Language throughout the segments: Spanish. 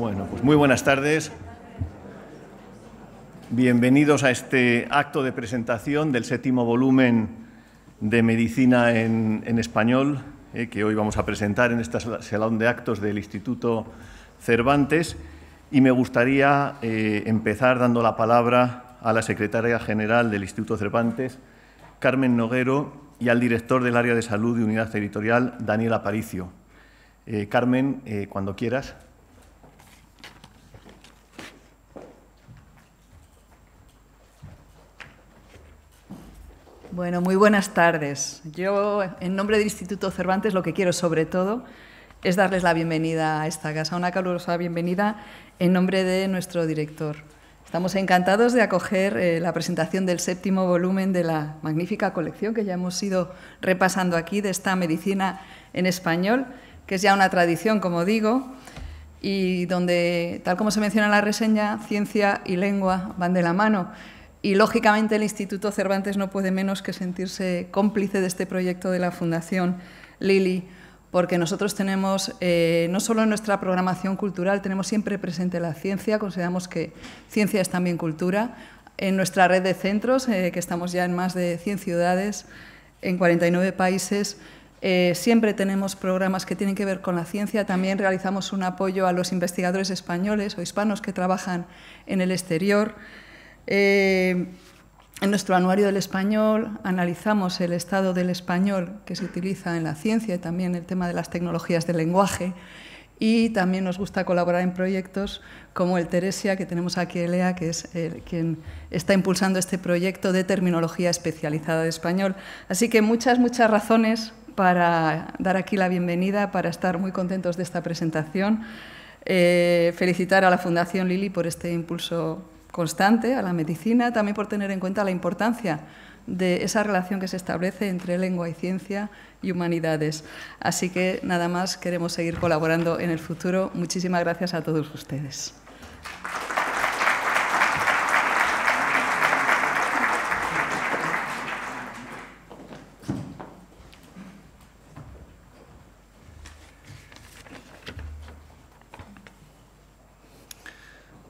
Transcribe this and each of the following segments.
Bueno, pues muy buenas tardes. Bienvenidos a este acto de presentación del 7º volumen de Medicina en Español, que hoy vamos a presentar en este salón de actos del Instituto Cervantes. Y me gustaría empezar dando la palabra a la secretaria general del Instituto Cervantes, Carmen Noguero, y al director del área de salud y unidad territorial, Daniel Aparicio. Carmen, cuando quieras. Bueno, muy buenas tardes. Yo, en nombre del Instituto Cervantes, lo que quiero sobre todo es darles la bienvenida a esta casa, una calurosa bienvenida en nombre de nuestro director. Estamos encantados de acoger la presentación del 7º volumen de la magnífica colección que ya hemos ido repasando aquí, de esta Medicina en Español, que es ya una tradición, como digo, y donde, tal como se menciona en la reseña, ciencia y lengua van de la mano. Y, lógicamente, el Instituto Cervantes no puede menos que sentirse cómplice de este proyecto de la Fundación Lili, porque nosotros tenemos, no solo en nuestra programación cultural, tenemos siempre presente la ciencia, consideramos que ciencia es también cultura. En nuestra red de centros, que estamos ya en más de 100 ciudades, en 49 países, siempre tenemos programas que tienen que ver con la ciencia. También realizamos un apoyo a los investigadores españoles o hispanos que trabajan en el exterior. En nuestro anuario del español analizamos el estado del español que se utiliza en la ciencia y también el tema de las tecnologías del lenguaje, y también nos gusta colaborar en proyectos como el Teresia, que tenemos aquí Elea, que es quien está impulsando este proyecto de terminología especializada de español. Así que muchas razones para dar aquí la bienvenida, para estar muy contentos de esta presentación. Felicitar a la Fundación Lili por este impulso constante a la medicina, también por tener en cuenta la importancia de esa relación que se establece entre lengua y ciencia y humanidades. Así que, nada más, queremos seguir colaborando en el futuro. Muchísimas gracias a todos ustedes.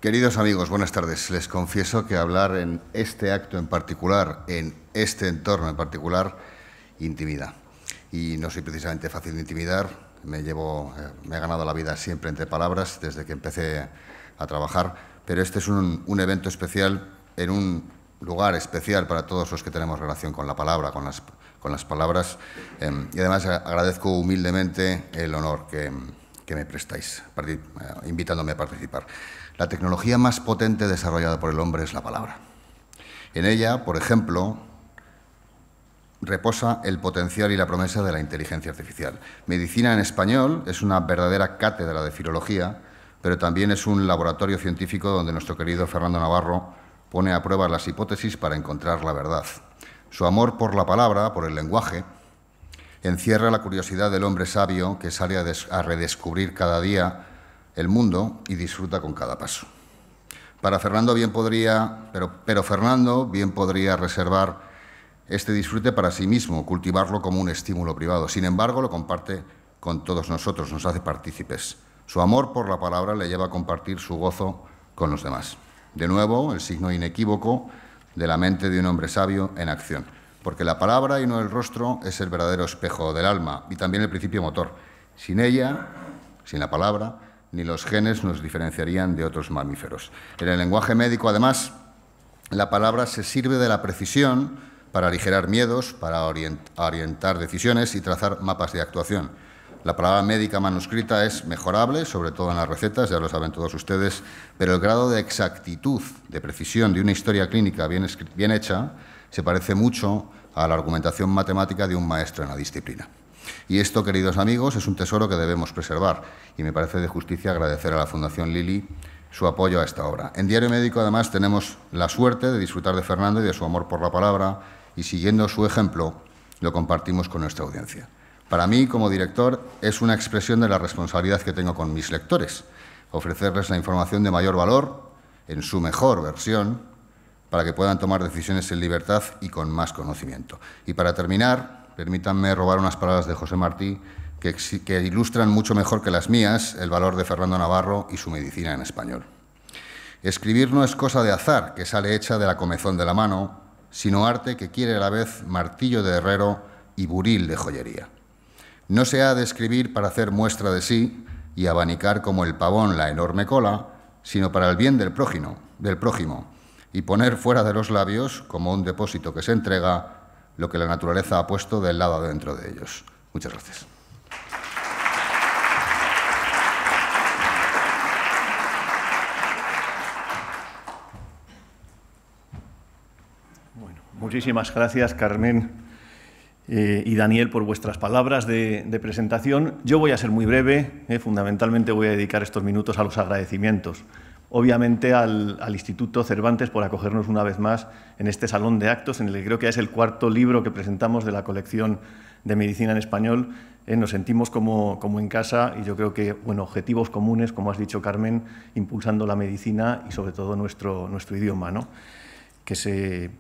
Queridos amigos, buenas tardes. Les confieso que hablar en este acto en particular, en este entorno en particular, intimida. Y no soy precisamente fácil de intimidar. Me he ganado la vida siempre entre palabras desde que empecé a trabajar, pero este es un evento especial en un lugar especial para todos los que tenemos relación con la palabra, con las palabras. Y además agradezco humildemente el honor que me prestáis, invitándome a participar. La tecnología más potente desarrollada por el hombre es la palabra. En ella, por ejemplo, reposa el potencial y la promesa de la inteligencia artificial. Medicina en Español es una verdadera cátedra de filología, pero también es un laboratorio científico donde nuestro querido Fernando Navarro pone a prueba las hipótesis para encontrar la verdad. Su amor por la palabra, por el lenguaje, encierra la curiosidad del hombre sabio que sale a redescubrir cada día el mundo y disfruta con cada paso. Para Fernando bien podría, pero Fernando bien podría reservar este disfrute para sí mismo, cultivarlo como un estímulo privado. Sin embargo, lo comparte con todos nosotros, nos hace partícipes. Su amor por la palabra le lleva a compartir su gozo con los demás. De nuevo, el signo inequívoco de la mente de un hombre sabio en acción, porque la palabra y no el rostro es el verdadero espejo del alma y también el principio motor. Sin ella, sin la palabra, ni los genes nos diferenciarían de otros mamíferos. En el lenguaje médico, además, la palabra se sirve de la precisión para aligerar miedos, para orientar decisiones y trazar mapas de actuación. La palabra médica manuscrita es mejorable, sobre todo en las recetas, ya lo saben todos ustedes, pero el grado de exactitud, de precisión de una historia clínica bien hecha se parece mucho a la argumentación matemática de un maestro en la disciplina. Y esto, queridos amigos, es un tesoro que debemos preservar y me parece de justicia agradecer a la Fundación Lili su apoyo a esta obra. En Diario Médico, además, tenemos la suerte de disfrutar de Fernando y de su amor por la palabra y, siguiendo su ejemplo, lo compartimos con nuestra audiencia. Para mí, como director, es una expresión de la responsabilidad que tengo con mis lectores, ofrecerles la información de mayor valor, en su mejor versión, para que puedan tomar decisiones en libertad y con más conocimiento. Y para terminar, permítanme robar unas palabras de José Martí que ilustran mucho mejor que las mías el valor de Fernando Navarro y su medicina en español. Escribir no es cosa de azar, que sale hecha de la comezón de la mano, sino arte que quiere a la vez martillo de herrero y buril de joyería. No se ha de escribir para hacer muestra de sí y abanicar como el pavón la enorme cola, sino para el bien del prójimo, y poner fuera de los labios, como un depósito que se entrega, lo que la naturaleza ha puesto del lado adentro de ellos. Muchas gracias. Bueno, muchísimas gracias, Carmen y Daniel, por vuestras palabras de presentación. Yo voy a ser muy breve, fundamentalmente voy a dedicar estos minutos a los agradecimientos. Obviamente al Instituto Cervantes por acogernos una vez más en este salón de actos, en el que creo que es el cuarto libro que presentamos de la colección de medicina en español. Nos sentimos como en casa y yo creo que, bueno, objetivos comunes, como has dicho, Carmen, impulsando la medicina y sobre todo nuestro idioma, ¿no? Que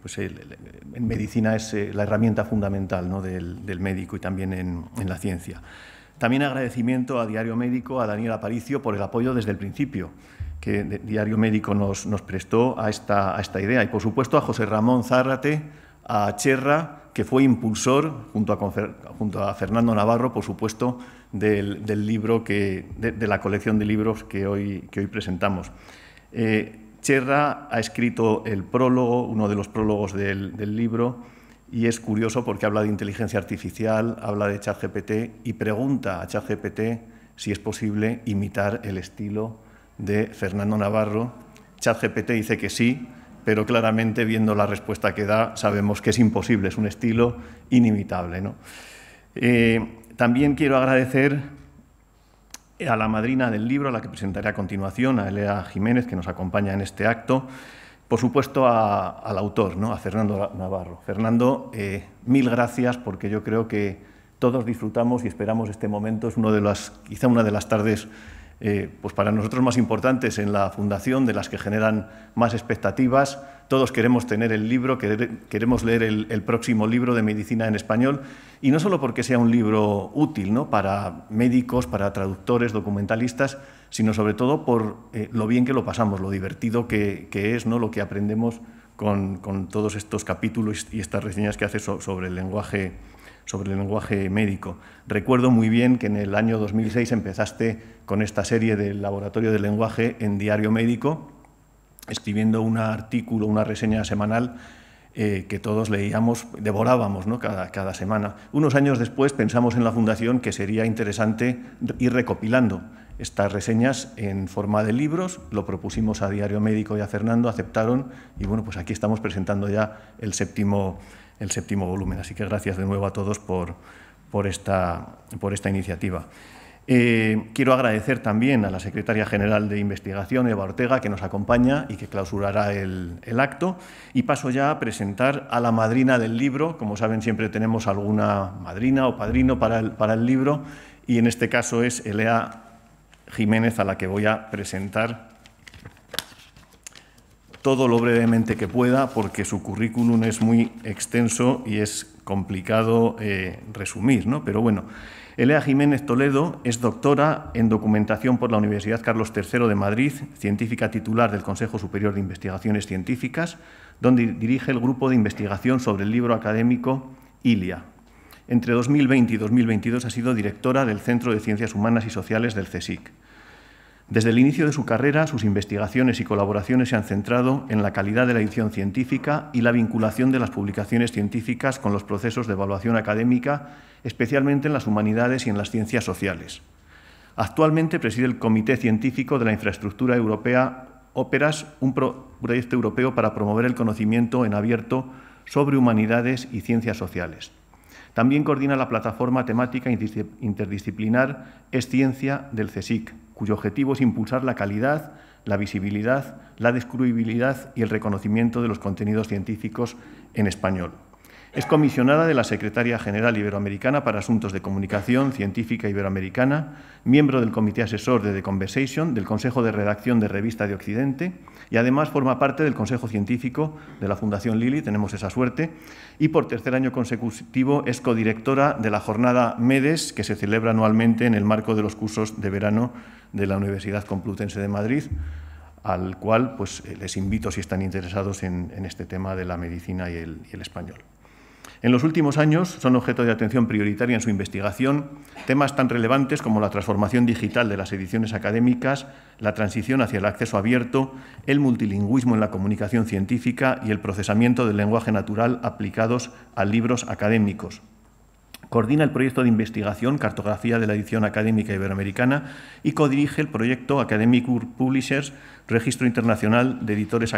en medicina es la herramienta fundamental, ¿no?, del médico y también en la ciencia. También agradecimiento a Diario Médico, a Daniel Aparicio, por el apoyo desde el principio que Diario Médico nos prestó a esta idea. Y, por supuesto, a José Ramón Zárate, a Cherra, que fue impulsor, junto a Fernando Navarro, por supuesto, del libro de la colección de libros que hoy presentamos. Cherra ha escrito el prólogo, uno de los prólogos del libro, y es curioso porque habla de inteligencia artificial, habla de ChatGPT y pregunta a ChatGPT si es posible imitar el estilo de Fernando Navarro. ChatGPT dice que sí, pero claramente, viendo la respuesta que da, sabemos que es imposible, es un estilo inimitable, ¿no? También quiero agradecer a la madrina del libro, a la que presentaré a continuación, a Elea Jiménez, que nos acompaña en este acto. Por supuesto, al autor, ¿no?, a Fernando Navarro. Fernando, mil gracias, porque yo creo que todos disfrutamos y esperamos este momento. Es quizá una de las tardes pues para nosotros más importantes en la Fundación, de las que generan más expectativas. Todos queremos tener el libro, queremos leer el próximo libro de medicina en español, y no solo porque sea un libro útil, ¿no?, para médicos, para traductores, documentalistas, sino sobre todo por lo bien que lo pasamos, lo divertido que es, ¿no?, lo que aprendemos con todos estos capítulos y estas reseñas que hace sobre el lenguaje médico. Recuerdo muy bien que en el año 2006 empezaste con esta serie del Laboratorio del Lenguaje en Diario Médico, escribiendo un artículo, una reseña semanal que todos leíamos, devorábamos, ¿no?, cada semana. Unos años después pensamos en la Fundación que sería interesante ir recopilando estas reseñas en forma de libros. Lo propusimos a Diario Médico y a Fernando, aceptaron, y bueno, pues aquí estamos presentando ya el séptimo volumen. Así que gracias de nuevo a todos por esta iniciativa. Quiero agradecer también a la secretaria general de Investigación, Eva Ortega, que nos acompaña y que clausurará el acto. Y paso ya a presentar a la madrina del libro. Como saben, siempre tenemos alguna madrina o padrino para el libro, y en este caso es Elea Jiménez, a la que voy a presentar todo lo brevemente que pueda, porque su currículum es muy extenso y es complicado resumir, ¿no? Pero bueno, Elea Jiménez Toledo es doctora en documentación por la Universidad Carlos III de Madrid, científica titular del Consejo Superior de Investigaciones Científicas, donde dirige el grupo de investigación sobre el libro académico ILIA. Entre 2020 y 2022 ha sido directora del Centro de Ciencias Humanas y Sociales del CSIC. Desde el inicio de su carrera, sus investigaciones y colaboraciones se han centrado en la calidad de la edición científica y la vinculación de las publicaciones científicas con los procesos de evaluación académica, especialmente en las humanidades y en las ciencias sociales. Actualmente preside el Comité Científico de la Infraestructura Europea Óperas, un proyecto europeo para promover el conocimiento en abierto sobre humanidades y ciencias sociales. También coordina la plataforma temática interdisciplinar Es Ciencia del CSIC, cuyo objetivo es impulsar la calidad, la visibilidad, la descubribilidad y el reconocimiento de los contenidos científicos en español. Es comisionada de la Secretaría General Iberoamericana para Asuntos de Comunicación Científica Iberoamericana, miembro del Comité Asesor de The Conversation, del Consejo de Redacción de Revista de Occidente y además forma parte del Consejo Científico de la Fundación Lilly, tenemos esa suerte, y por tercer año consecutivo es codirectora de la Jornada MEDES, que se celebra anualmente en el marco de los cursos de verano de la Universidad Complutense de Madrid, al cual pues, les invito si están interesados en este tema de la medicina y el español. En los últimos años son objeto de atención prioritaria en su investigación temas tan relevantes como la transformación digital de las ediciones académicas, la transición hacia el acceso abierto, el multilingüismo en la comunicación científica y el procesamiento del lenguaje natural aplicados a libros académicos. Coordina el proyecto de investigación Cartografía de la Edición Académica Iberoamericana y codirige el proyecto Academic Publishers, Registro Internacional de Editoriales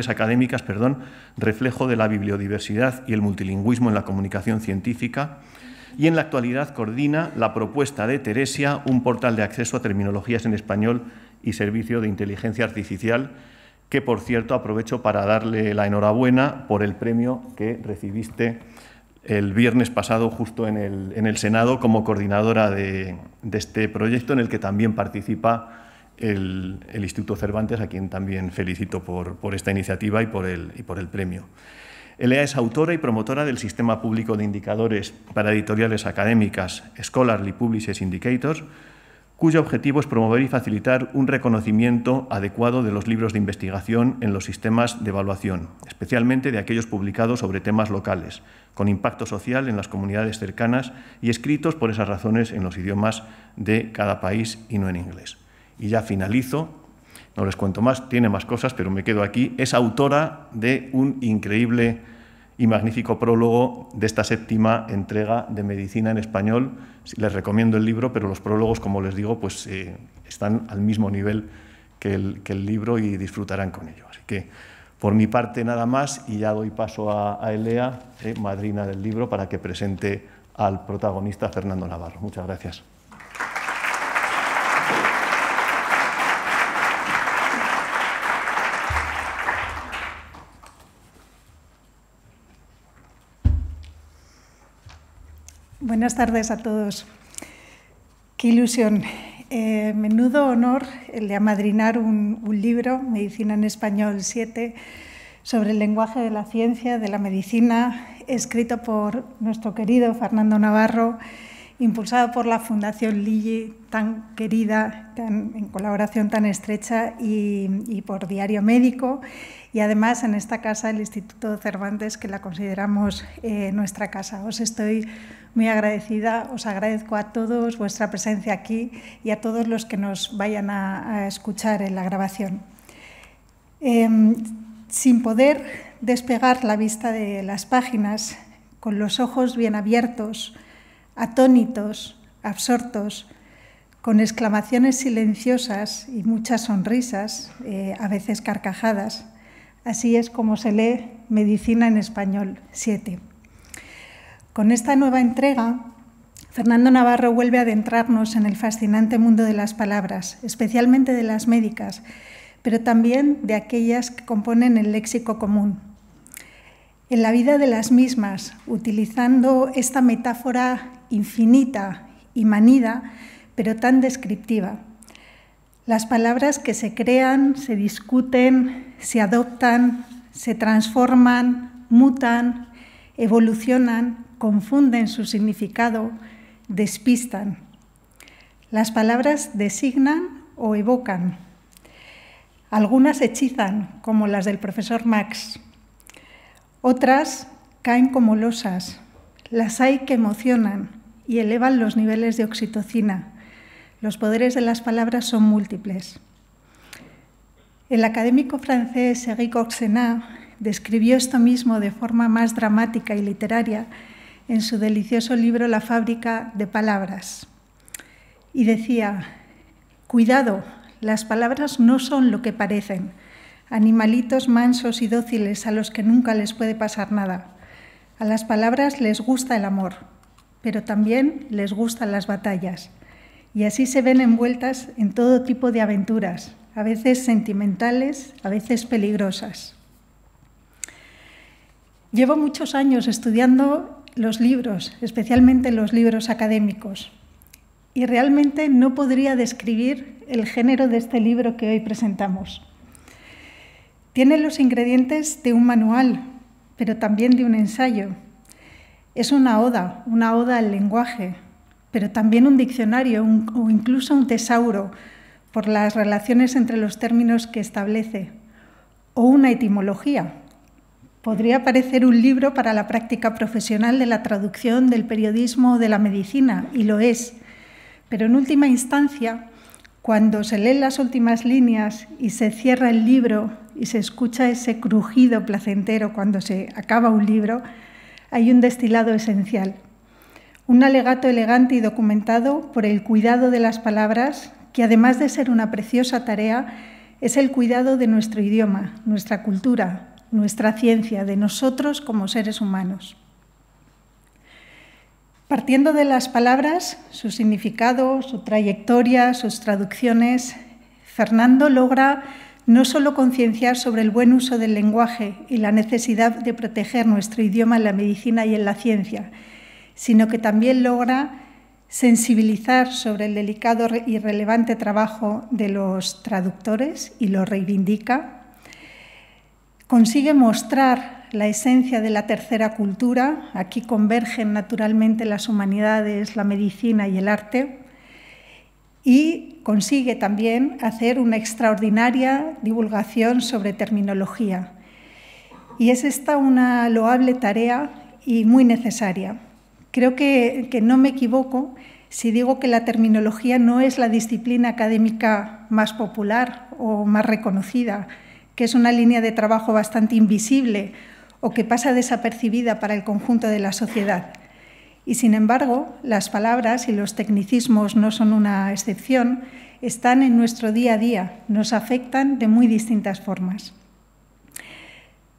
Académicas, reflejo de la bibliodiversidad y el multilingüismo en la comunicación científica. Y en la actualidad coordina la propuesta de Teresia, un portal de acceso a terminologías en español y servicio de inteligencia artificial, que, por cierto, aprovecho para darle la enhorabuena por el premio que recibiste el viernes pasado justo en el Senado como coordinadora de este proyecto, en el que también participa el Instituto Cervantes, a quien también felicito por esta iniciativa y por el premio. Elea es autora y promotora del Sistema Público de Indicadores para Editoriales Académicas Scholarly Publishers Indicators, cuyo objetivo es promover y facilitar un reconocimiento adecuado de los libros de investigación en los sistemas de evaluación, especialmente de aquellos publicados sobre temas locales, con impacto social en las comunidades cercanas y escritos por esas razones en los idiomas de cada país y no en inglés. Y ya finalizo, no les cuento más, tiene más cosas, pero me quedo aquí. Es autora de un increíble y magnífico prólogo de esta 7ª entrega de Medicina en Español. Les recomiendo el libro, pero los prólogos, como les digo, pues están al mismo nivel que el libro y disfrutarán con ello. Así que, por mi parte, nada más, y ya doy paso a Elea, madrina del libro, para que presente al protagonista, Fernando Navarro. Muchas gracias. Buenas tardes a todos. Qué ilusión. Menudo honor el de amadrinar un libro, Medicina en Español 7, sobre el lenguaje de la ciencia, de la medicina, escrito por nuestro querido Fernando Navarro, impulsado por la Fundación Lilly, tan querida, en colaboración tan estrecha, y por Diario Médico, y además en esta casa, el Instituto Cervantes, que la consideramos nuestra casa. Os estoy muy agradecida, os agradezco a todos vuestra presencia aquí y a todos los que nos vayan a escuchar en la grabación. Sin poder despegar la vista de las páginas, con los ojos bien abiertos, atónitos, absortos, con exclamaciones silenciosas y muchas sonrisas, a veces carcajadas. Así es como se lee Medicina en Español 7. Con esta nueva entrega, Fernando Navarro vuelve a adentrarnos en el fascinante mundo de las palabras, especialmente de las médicas, pero también de aquellas que componen el léxico común. En la vida de las mismas, utilizando esta metáfora infinita y manida, pero tan descriptiva. Las palabras que se crean, se discuten, se adoptan, se transforman, mutan, evolucionan, confunden su significado, despistan. Las palabras designan o evocan. Algunas hechizan, como las del profesor Max. Otras caen como losas. Las hay que emocionan y elevan los niveles de oxitocina. Los poderes de las palabras son múltiples. El académico francés Éric Orsenat describió esto mismo de forma más dramática y literaria en su delicioso libro La fábrica de palabras. Y decía: cuidado, las palabras no son lo que parecen, animalitos mansos y dóciles a los que nunca les puede pasar nada. A las palabras les gusta el amor, pero también les gustan las batallas. Y así se ven envueltas en todo tipo de aventuras, a veces sentimentales, a veces peligrosas. Llevo muchos años estudiando los libros, especialmente los libros académicos, y realmente no podría describir el género de este libro que hoy presentamos. Tiene los ingredientes de un manual, pero también de un ensayo. Es una oda al lenguaje, pero también un diccionario o incluso un tesauro por las relaciones entre los términos que establece, o una etimología. Podría parecer un libro para la práctica profesional de la traducción, del periodismo o de la medicina, y lo es. Pero en última instancia, cuando se leen las últimas líneas y se cierra el libro y se escucha ese crujido placentero cuando se acaba un libro, hay un destilado esencial. Un alegato elegante y documentado por el cuidado de las palabras, que además de ser una preciosa tarea, es el cuidado de nuestro idioma, nuestra cultura, nuestra ciencia, de nosotros como seres humanos. Partiendo de las palabras, su significado, su trayectoria, sus traducciones, Fernando logra no solo concienciar sobre el buen uso del lenguaje y la necesidad de proteger nuestro idioma en la medicina y en la ciencia, sino que también logra sensibilizar sobre el delicado y relevante trabajo de los traductores y lo reivindica. Consigue mostrar la esencia de la tercera cultura. Aquí convergen naturalmente las humanidades, la medicina y el arte. Y consigue también hacer una extraordinaria divulgación sobre terminología. Y es esta una loable tarea y muy necesaria. Creo que no me equivoco si digo que la terminología no es la disciplina académica más popular o más reconocida, que es una línea de trabajo bastante invisible o que pasa desapercibida para el conjunto de la sociedad. Y sin embargo, las palabras y los tecnicismos no son una excepción, están en nuestro día a día, nos afectan de muy distintas formas.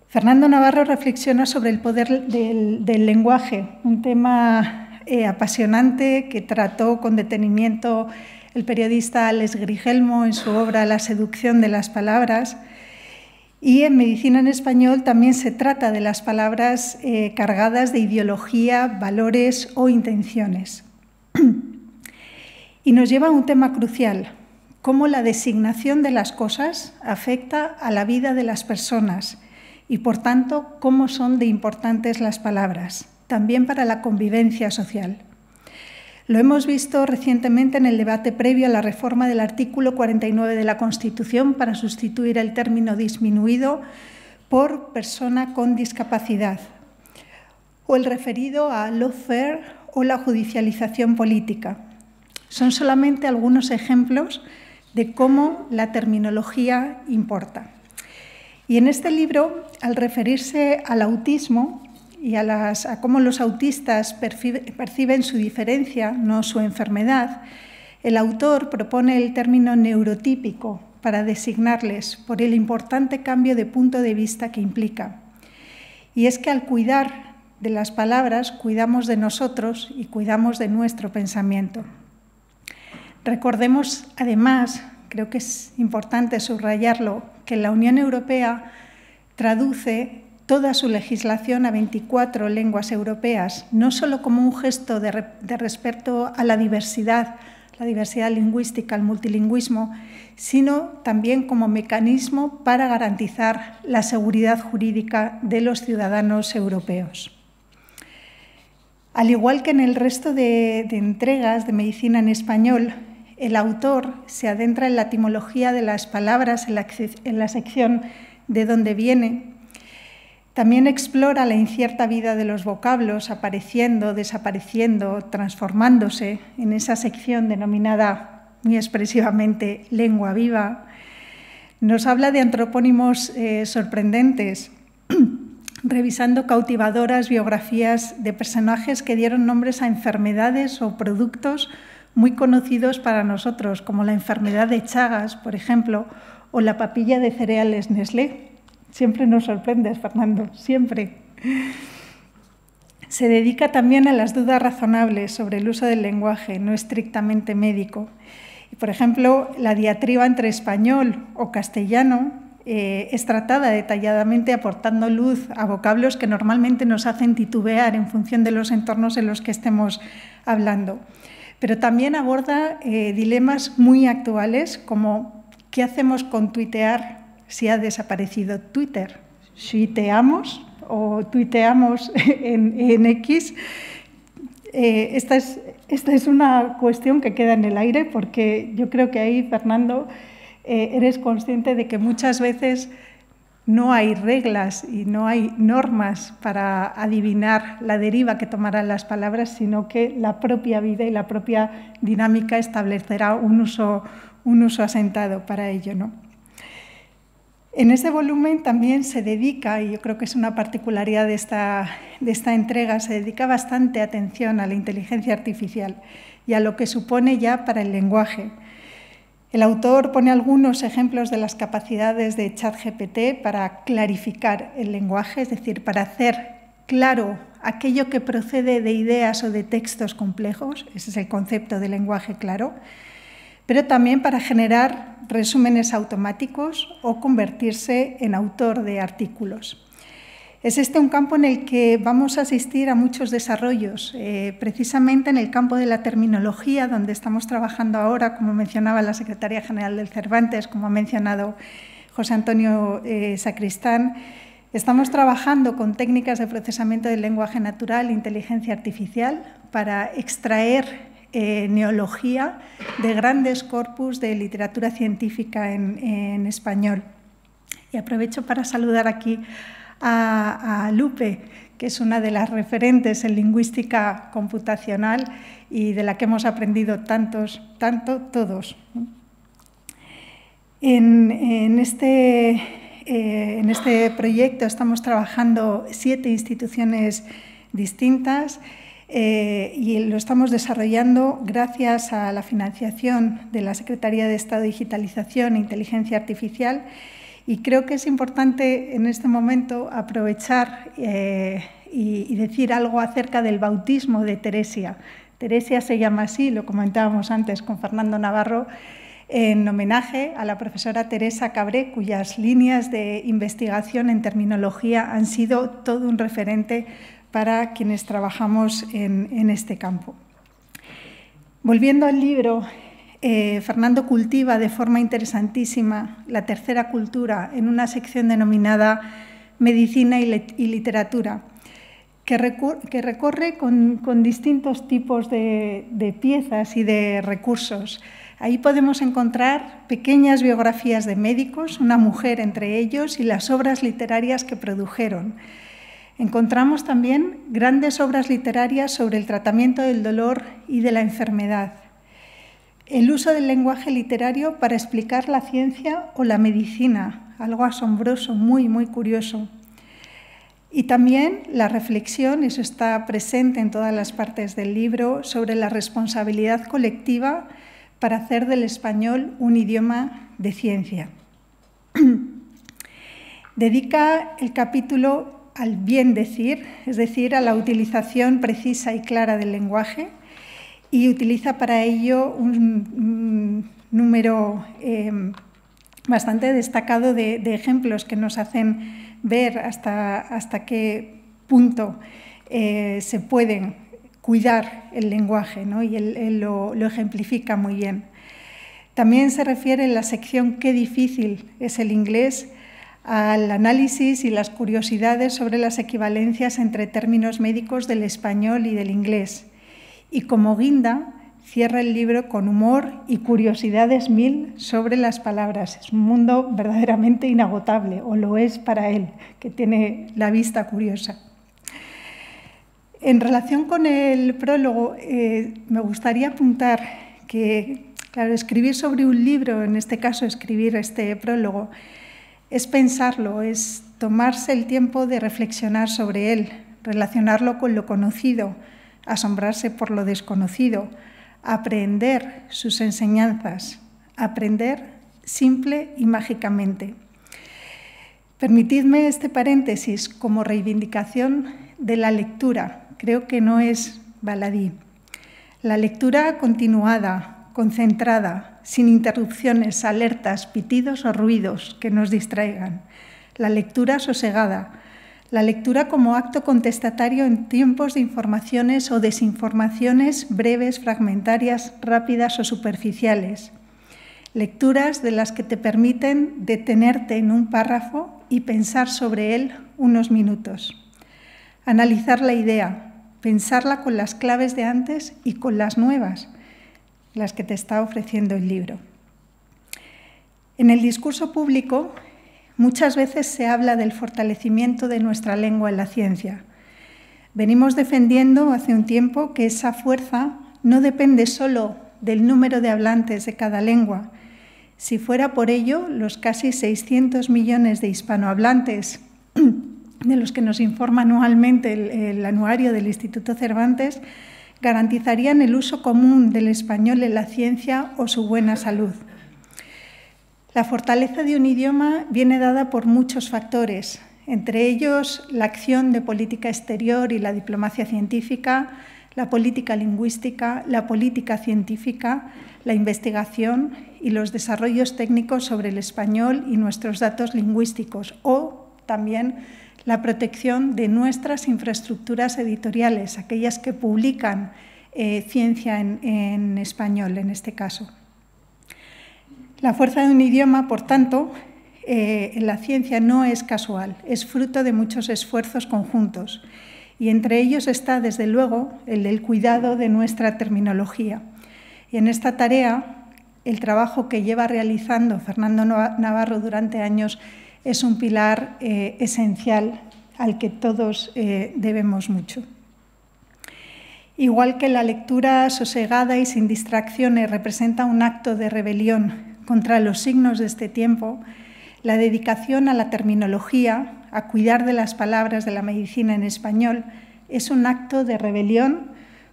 Fernando Navarro reflexiona sobre el poder del lenguaje, un tema apasionante que trató con detenimiento el periodista Alex Grigelmo en su obra La seducción de las palabras. Y en Medicina en Español también se trata de las palabras cargadas de ideología, valores o intenciones. Y nos lleva a un tema crucial, cómo la designación de las cosas afecta a la vida de las personas y, por tanto, cómo son de importantes las palabras, también para la convivencia social. Lo hemos visto recientemente en el debate previo a la reforma del artículo 49 de la Constitución para sustituir el término disminuido por persona con discapacidad, o el referido a lawfare o la judicialización política. Son solamente algunos ejemplos de cómo la terminología importa. Y en este libro, al referirse al autismo y a cómo los autistas perciben su diferencia, no su enfermedad, el autor propone el término neurotípico para designarles por el importante cambio de punto de vista que implica. Y es que al cuidar de las palabras, cuidamos de nosotros y cuidamos de nuestro pensamiento. Recordemos, además, creo que es importante subrayarlo, que la Unión Europea traduce toda su legislación a 24 lenguas europeas, no solo como un gesto de respeto a la diversidad lingüística, al multilingüismo, sino también como mecanismo para garantizar la seguridad jurídica de los ciudadanos europeos. Al igual que en el resto de entregas de Medicina en Español, el autor se adentra en la etimología de las palabras en la sección de dónde viene. También explora la incierta vida de los vocablos, apareciendo, desapareciendo, transformándose en esa sección denominada muy expresivamente lengua viva. Nos habla de antropónimos sorprendentes, revisando cautivadoras biografías de personajes que dieron nombres a enfermedades o productos muy conocidos para nosotros, como la enfermedad de Chagas, por ejemplo, o la papilla de cereales Nestlé. Siempre nos sorprendes, Fernando, siempre. Se dedica también a las dudas razonables sobre el uso del lenguaje, no estrictamente médico. Y, por ejemplo, la diatriba entre español o castellano es tratada detalladamente aportando luz a vocablos que normalmente nos hacen titubear en función de los entornos en los que estemos hablando. Pero también aborda dilemas muy actuales como ¿qué hacemos con tuitear si ha desaparecido Twitter? ¿Tuiteamos o tuiteamos en X? Esta es una cuestión que queda en el aire porque yo creo que ahí, Fernando, eres consciente de que muchas veces no hay reglas y no hay normas para adivinar la deriva que tomarán las palabras, sino que la propia vida y la propia dinámica establecerá un uso asentado para ello, ¿no? En este volumen también se dedica, y yo creo que es una particularidad de esta entrega, se dedica bastante atención a la inteligencia artificial y a lo que supone ya para el lenguaje. El autor pone algunos ejemplos de las capacidades de ChatGPT para clarificar el lenguaje, es decir, para hacer claro aquello que procede de ideas o de textos complejos, ese es el concepto de lenguaje claro, pero también para generar resúmenes automáticos o convertirse en autor de artículos. Es este un campo en el que vamos a asistir a muchos desarrollos, precisamente en el campo de la terminología, donde estamos trabajando ahora, como mencionaba la Secretaria General del Cervantes, como ha mencionado José Antonio Sacristán. Estamos trabajando con técnicas de procesamiento del lenguaje natural e inteligencia artificial para extraer neología de grandes corpus de literatura científica en español. Y aprovecho para saludar aquí a Lupe, que es una de las referentes en lingüística computacional y de la que hemos aprendido todos. En este proyecto estamos trabajando 7 instituciones distintas y lo estamos desarrollando gracias a la financiación de la Secretaría de Estado de Digitalización e Inteligencia Artificial. Y creo que es importante en este momento aprovechar y decir algo acerca del bautismo de Teresia. Teresia se llama así, lo comentábamos antes con Fernando Navarro, en homenaje a la profesora Teresa Cabré, cuyas líneas de investigación en terminología han sido todo un referente para quienes trabajamos en este campo. Volviendo al libro, Fernando cultiva de forma interesantísima la tercera cultura en una sección denominada Medicina y Literatura, que recorre con distintos tipos de piezas y de recursos. Ahí podemos encontrar pequeñas biografías de médicos, una mujer entre ellos, y las obras literarias que produjeron. Encontramos también grandes obras literarias sobre el tratamiento del dolor y de la enfermedad. El uso del lenguaje literario para explicar la ciencia o la medicina, algo asombroso, muy, muy curioso. Y también la reflexión, eso está presente en todas las partes del libro, sobre la responsabilidad colectiva para hacer del español un idioma de ciencia. Dedica el capítulo al bien decir, es decir, a la utilización precisa y clara del lenguaje, y utiliza para ello un número bastante destacado de ejemplos que nos hacen ver hasta qué punto se pueden cuidar el lenguaje, ¿no? Y él lo ejemplifica muy bien. También se refiere en la sección Qué difícil es el inglés al análisis y las curiosidades sobre las equivalencias entre términos médicos del español y del inglés. Y como guinda, cierra el libro con humor y curiosidades 1000 sobre las palabras. Es un mundo verdaderamente inagotable, o lo es para él, que tiene la vista curiosa. En relación con el prólogo, me gustaría apuntar que, claro, escribir sobre un libro, en este caso escribir este prólogo, es pensarlo, es tomarse el tiempo de reflexionar sobre él, relacionarlo con lo conocido, asombrarse por lo desconocido, aprender sus enseñanzas, aprender simple y mágicamente. Permitidme este paréntesis como reivindicación de la lectura. Creo que no es baladí. La lectura continuada, concentrada, sin interrupciones, alertas, pitidos o ruidos que nos distraigan. La lectura sosegada. La lectura como acto contestatario en tiempos de informaciones o desinformaciones breves, fragmentarias, rápidas o superficiales. Lecturas de las que te permiten detenerte en un párrafo y pensar sobre él unos minutos. Analizar la idea, pensarla con las claves de antes y con las nuevas, las que te está ofreciendo el libro. En el discurso público, muchas veces se habla del fortalecimiento de nuestra lengua en la ciencia. Venimos defendiendo hace un tiempo que esa fuerza no depende solo del número de hablantes de cada lengua. Si fuera por ello, los casi 600 millones de hispanohablantes de los que nos informa anualmente el anuario del Instituto Cervantes garantizarían el uso común del español en la ciencia o su buena salud. La fortaleza de un idioma viene dada por muchos factores, entre ellos la acción de política exterior y la diplomacia científica, la política lingüística, la política científica, la investigación y los desarrollos técnicos sobre el español y nuestros datos lingüísticos, o también la protección de nuestras infraestructuras editoriales, aquellas que publican ciencia en español, en este caso. La fuerza de un idioma, por tanto, en la ciencia no es casual, es fruto de muchos esfuerzos conjuntos y entre ellos está, desde luego, el del cuidado de nuestra terminología. Y en esta tarea, el trabajo que lleva realizando Fernando Navarro durante años es un pilar esencial al que todos debemos mucho. Igual que la lectura sosegada y sin distracciones representa un acto de rebelión contra los signos de este tiempo, la dedicación a la terminología, a cuidar de las palabras de la medicina en español, es un acto de rebelión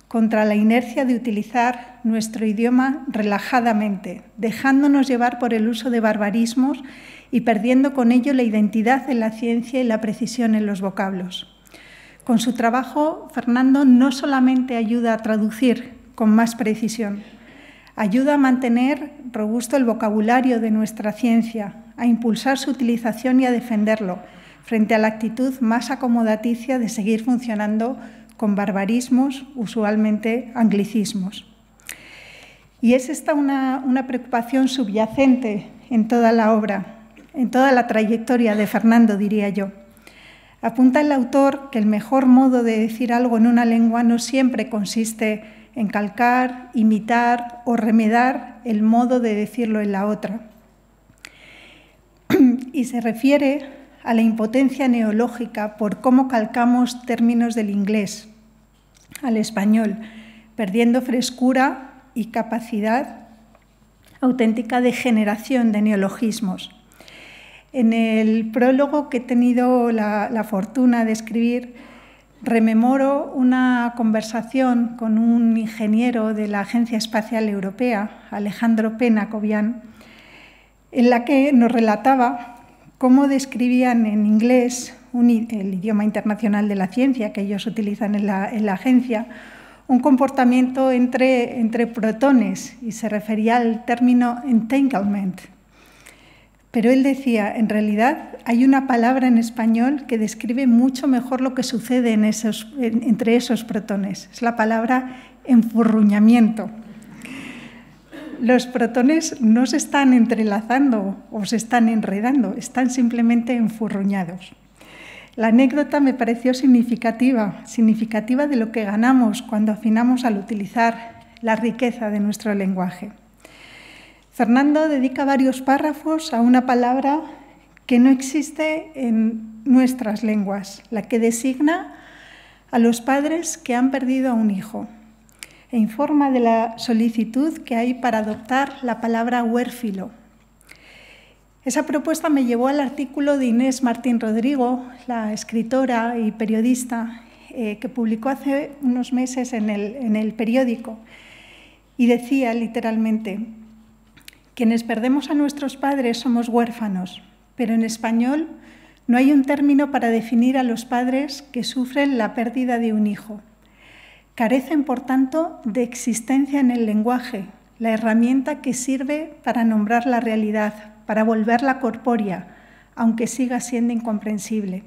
contra la inercia de utilizar nuestro idioma relajadamente, dejándonos llevar por el uso de barbarismos y perdiendo con ello la identidad en la ciencia y la precisión en los vocablos. Con su trabajo, Fernando no solamente ayuda a traducir con más precisión, ayuda a mantener robusto el vocabulario de nuestra ciencia, a impulsar su utilización y a defenderlo, frente a la actitud más acomodaticia de seguir funcionando con barbarismos, usualmente anglicismos. Y es esta una preocupación subyacente en toda la obra, en toda la trayectoria de Fernando, diría yo. Apunta el autor que el mejor modo de decir algo en una lengua no siempre consiste en calcar, imitar o remedar el modo de decirlo en la otra. Y se refiere a la impotencia neológica por cómo calcamos términos del inglés al español, perdiendo frescura y capacidad auténtica de generación de neologismos. En el prólogo que he tenido la fortuna de escribir, rememoro una conversación con un ingeniero de la Agencia Espacial Europea, Alejandro Pena Cobian, en la que nos relataba cómo describían en inglés, el idioma internacional de la ciencia que ellos utilizan en la agencia, un comportamiento entre protones, y se refería al término entanglement. Pero él decía, en realidad hay una palabra en español que describe mucho mejor lo que sucede entre esos protones. Es la palabra enfurruñamiento. Los protones no se están entrelazando o se están enredando, están simplemente enfurruñados. La anécdota me pareció significativa de lo que ganamos cuando afinamos al utilizar la riqueza de nuestro lenguaje. Fernando dedica varios párrafos a una palabra que no existe en nuestras lenguas, la que designa a los padres que han perdido a un hijo, e informa de la solicitud que hay para adoptar la palabra huérfilo. Esa propuesta me llevó al artículo de Inés Martín Rodrigo, la escritora y periodista, que publicó hace unos meses en el periódico, y decía literalmente: quienes perdemos a nuestros padres somos huérfanos, pero en español no hay un término para definir a los padres que sufren la pérdida de un hijo. Carecen, por tanto, de existencia en el lenguaje, la herramienta que sirve para nombrar la realidad, para volverla corpórea, aunque siga siendo incomprensible.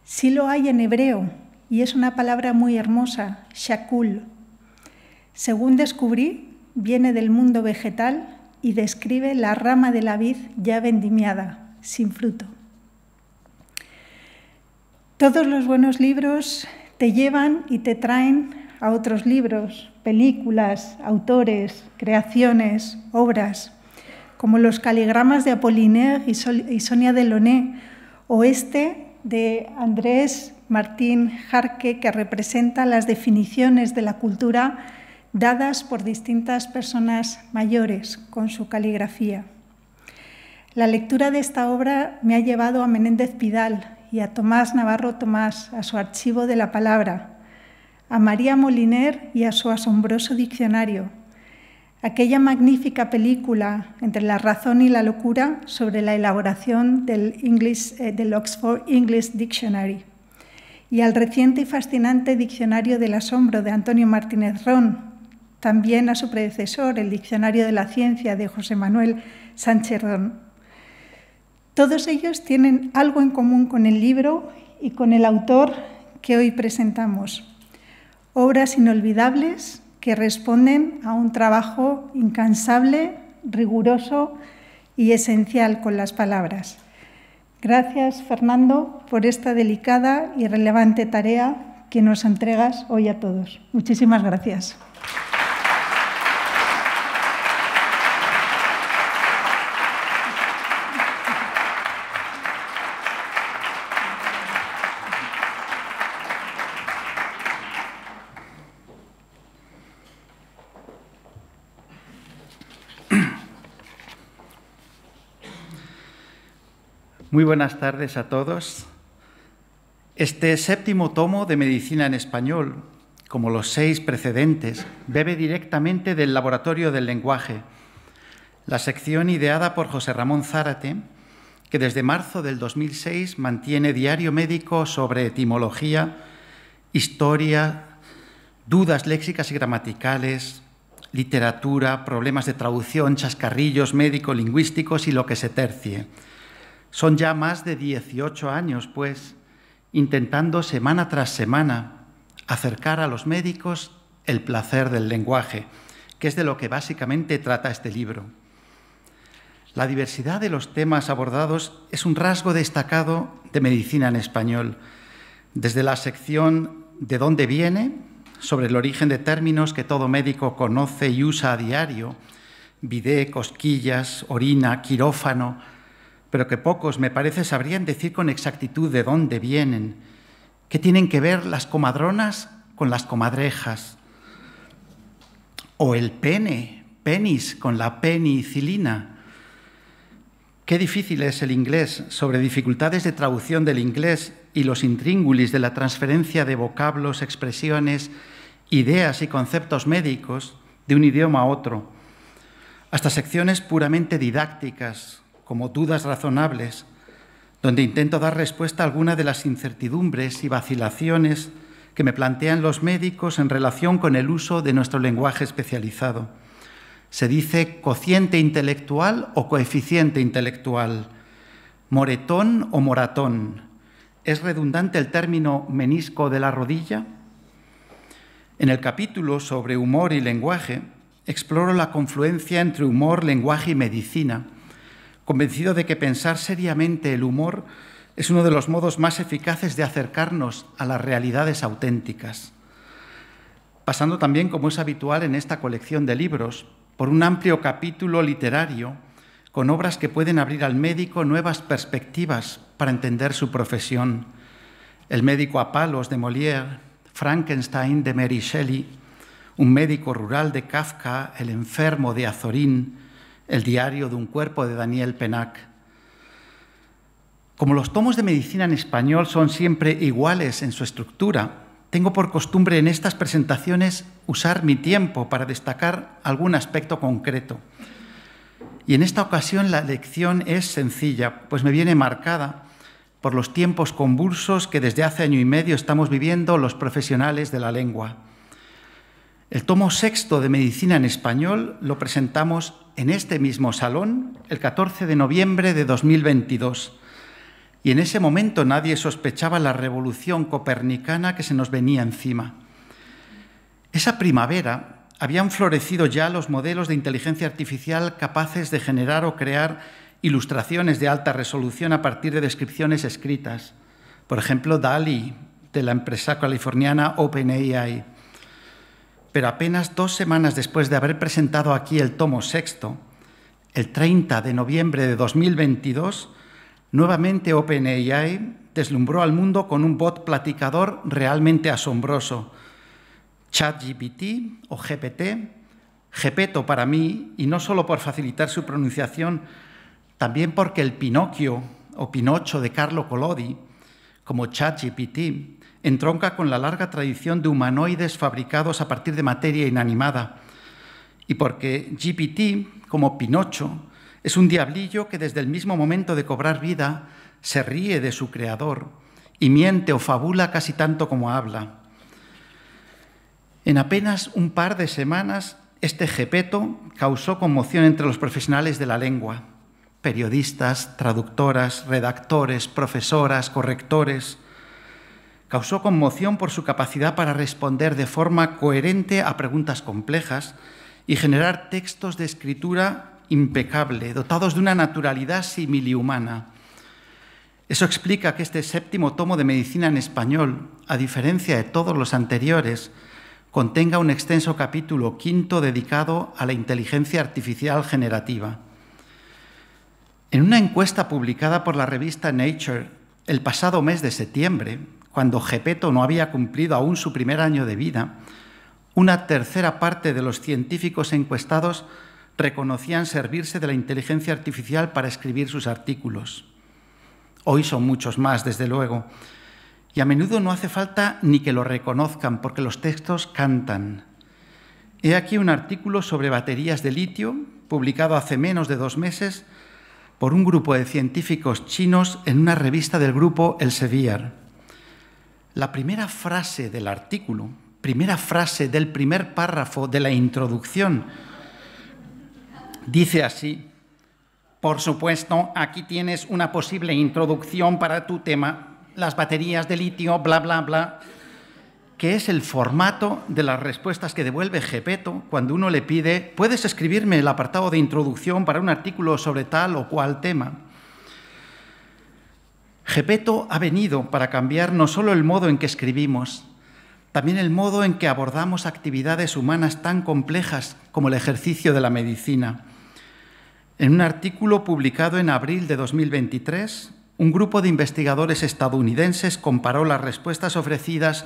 Sí lo hay en hebreo, y es una palabra muy hermosa, shakul. Según descubrí, viene del mundo vegetal y describe la rama de la vid ya vendimiada, sin fruto. Todos los buenos libros te llevan y te traen a otros libros, películas, autores, creaciones, obras, como los caligramas de Apollinaire y Sonia Delaunay, o este de Andrés Martín Jarque, que representa las definiciones de la cultura dadas por distintas personas mayores con su caligrafía. La lectura de esta obra me ha llevado a Menéndez Pidal y a Tomás Navarro Tomás, a su archivo de la palabra, a María Moliner y a su asombroso diccionario, aquella magnífica película Entre la razón y la locura sobre la elaboración del Oxford English Dictionary, y al reciente y fascinante Diccionario del Asombro de Antonio Martínez Ron, también a su predecesor, el Diccionario de la Ciencia de José Manuel Sánchez Ron. Todos ellos tienen algo en común con el libro y con el autor que hoy presentamos. Obras inolvidables que responden a un trabajo incansable, riguroso y esencial con las palabras. Gracias, Fernando, por esta delicada y relevante tarea que nos entregas hoy a todos. Muchísimas gracias. Muy buenas tardes a todos. Este séptimo tomo de Medicina en Español, como los 6 precedentes, bebe directamente del Laboratorio del Lenguaje, la sección ideada por José Ramón Zárate, que desde marzo del 2006 mantiene diario médico sobre etimología, historia, dudas léxicas y gramaticales, literatura, problemas de traducción, chascarrillos médico-lingüísticos y lo que se tercie. Son ya más de 18 años, pues, intentando semana tras semana acercar a los médicos el placer del lenguaje, que es de lo que básicamente trata este libro. La diversidad de los temas abordados es un rasgo destacado de Medicina en Español, desde la sección ¿De dónde viene?, sobre el origen de términos que todo médico conoce y usa a diario, bidé, cosquillas, orina, quirófano, pero que pocos, me parece, sabrían decir con exactitud de dónde vienen. ¿Qué tienen que ver las comadronas con las comadrejas? O el pene, penis, con la penicilina. Qué difícil es el inglés, sobre dificultades de traducción del inglés y los intríngulis de la transferencia de vocablos, expresiones, ideas y conceptos médicos de un idioma a otro, hasta secciones puramente didácticas, como dudas razonables, donde intento dar respuesta a alguna de las incertidumbres y vacilaciones que me plantean los médicos en relación con el uso de nuestro lenguaje especializado. ¿Se dice cociente intelectual o coeficiente intelectual? ¿Moretón o moratón? ¿Es redundante el término menisco de la rodilla? En el capítulo sobre humor y lenguaje, exploro la confluencia entre humor, lenguaje y medicina, convencido de que pensar seriamente el humor es uno de los modos más eficaces de acercarnos a las realidades auténticas. Pasando también, como es habitual en esta colección de libros, por un amplio capítulo literario con obras que pueden abrir al médico nuevas perspectivas para entender su profesión. El médico a palos de Molière, Frankenstein de Mary Shelley, Un médico rural de Kafka, El enfermo de Azorín, El diario de un cuerpo de Daniel Pennac. Como los tomos de Medicina en Español son siempre iguales en su estructura, tengo por costumbre en estas presentaciones usar mi tiempo para destacar algún aspecto concreto. Y en esta ocasión la lección es sencilla, pues me viene marcada por los tiempos convulsos que desde hace año y medio estamos viviendo los profesionales de la lengua. El tomo sexto de Medicina en Español lo presentamos en este mismo salón el 14 de noviembre de 2022. Y en ese momento nadie sospechaba la revolución copernicana que se nos venía encima. Esa primavera habían florecido ya los modelos de inteligencia artificial capaces de generar o crear ilustraciones de alta resolución a partir de descripciones escritas. Por ejemplo, DALL-E, de la empresa californiana OpenAI. Pero apenas 2 semanas después de haber presentado aquí el tomo sexto, el 30 de noviembre de 2022, nuevamente OpenAI deslumbró al mundo con un bot platicador realmente asombroso. ChatGPT o GPT, Gepetto para mí, y no solo por facilitar su pronunciación, también porque el Pinocchio o Pinocho de Carlo Collodi, como ChatGPT, entronca con la larga tradición de humanoides fabricados a partir de materia inanimada, y porque GPT, como Pinocho, es un diablillo que desde el mismo momento de cobrar vida se ríe de su creador y miente o fabula casi tanto como habla. En apenas un par de semanas, este Gepetto causó conmoción entre los profesionales de la lengua, periodistas, traductoras, redactores, profesoras, correctores. Causó conmoción por su capacidad para responder de forma coherente a preguntas complejas y generar textos de escritura impecable, dotados de una naturalidad similihumana. Eso explica que este séptimo tomo de Medicina en Español, a diferencia de todos los anteriores, contenga un extenso capítulo quinto dedicado a la inteligencia artificial generativa. En una encuesta publicada por la revista Nature el pasado mes de septiembre, cuando Gepetto no había cumplido aún su primer año de vida, una tercera parte de los científicos encuestados reconocían servirse de la inteligencia artificial para escribir sus artículos. Hoy son muchos más, desde luego, y a menudo no hace falta ni que lo reconozcan, porque los textos cantan. He aquí un artículo sobre baterías de litio, publicado hace menos de 2 meses por un grupo de científicos chinos en una revista del grupo Elsevier. La primera frase del artículo, primera frase del primer párrafo de la introducción, dice así: por supuesto, aquí tienes una posible introducción para tu tema, las baterías de litio, bla, bla, bla, que es el formato de las respuestas que devuelve Gepetto cuando uno le pide: ¿puedes escribirme el apartado de introducción para un artículo sobre tal o cual tema? Gepetto ha venido para cambiar no solo el modo en que escribimos, también el modo en que abordamos actividades humanas tan complejas como el ejercicio de la medicina. En un artículo publicado en abril de 2023, un grupo de investigadores estadounidenses comparó las respuestas ofrecidas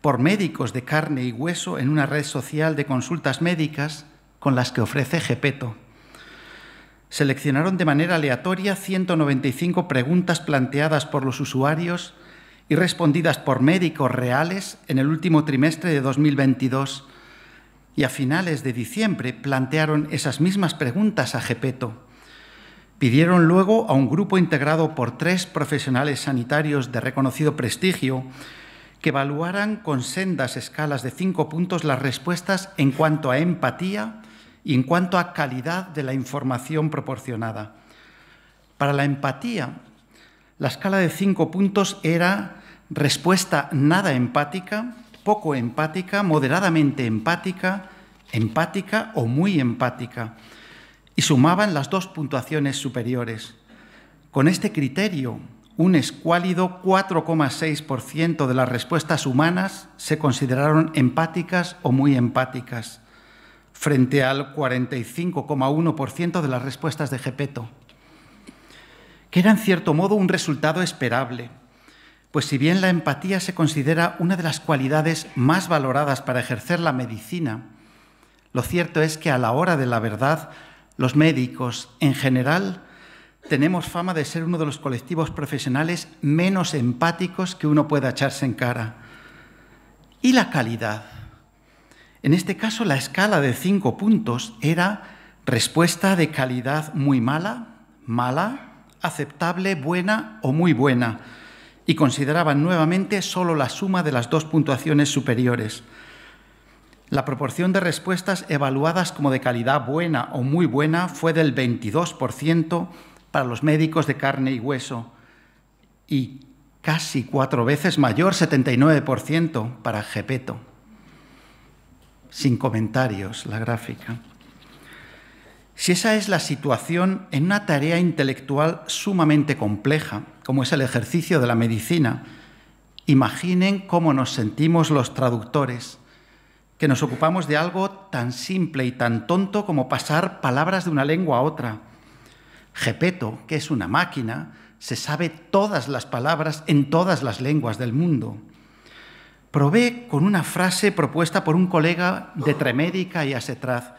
por médicos de carne y hueso en una red social de consultas médicas con las que ofrece Gepetto. Seleccionaron de manera aleatoria 195 preguntas planteadas por los usuarios y respondidas por médicos reales en el último trimestre de 2022. Y a finales de diciembre plantearon esas mismas preguntas a Gepetto. Pidieron luego a un grupo integrado por 3 profesionales sanitarios de reconocido prestigio que evaluaran con sendas escalas de 5 puntos las respuestas en cuanto a empatía y en cuanto a calidad de la información proporcionada. Para la empatía, la escala de 5 puntos era respuesta nada empática, poco empática, moderadamente empática, empática o muy empática, y sumaban las 2 puntuaciones superiores. Con este criterio, un escuálido 4,6% de las respuestas humanas se consideraron empáticas o muy empáticas, frente al 45,1% de las respuestas de Gepetto, que era en cierto modo un resultado esperable, pues si bien la empatía se considera una de las cualidades más valoradas para ejercer la medicina, lo cierto es que a la hora de la verdad, los médicos en general tenemos fama de ser uno de los colectivos profesionales menos empáticos que uno pueda echarse en cara. ¿Y la calidad? En este caso, la escala de 5 puntos era respuesta de calidad muy mala, mala, aceptable, buena o muy buena, y consideraban nuevamente solo la suma de las 2 puntuaciones superiores. La proporción de respuestas evaluadas como de calidad buena o muy buena fue del 22% para los médicos de carne y hueso y casi 4 veces mayor, 79%, para Gepetto. Sin comentarios, la gráfica. Si esa es la situación en una tarea intelectual sumamente compleja, como es el ejercicio de la medicina, imaginen cómo nos sentimos los traductores, que nos ocupamos de algo tan simple y tan tonto como pasar palabras de una lengua a otra. Gepetto, que es una máquina, se sabe todas las palabras en todas las lenguas del mundo. Probé con una frase propuesta por un colega de Tremédica y Asetraz,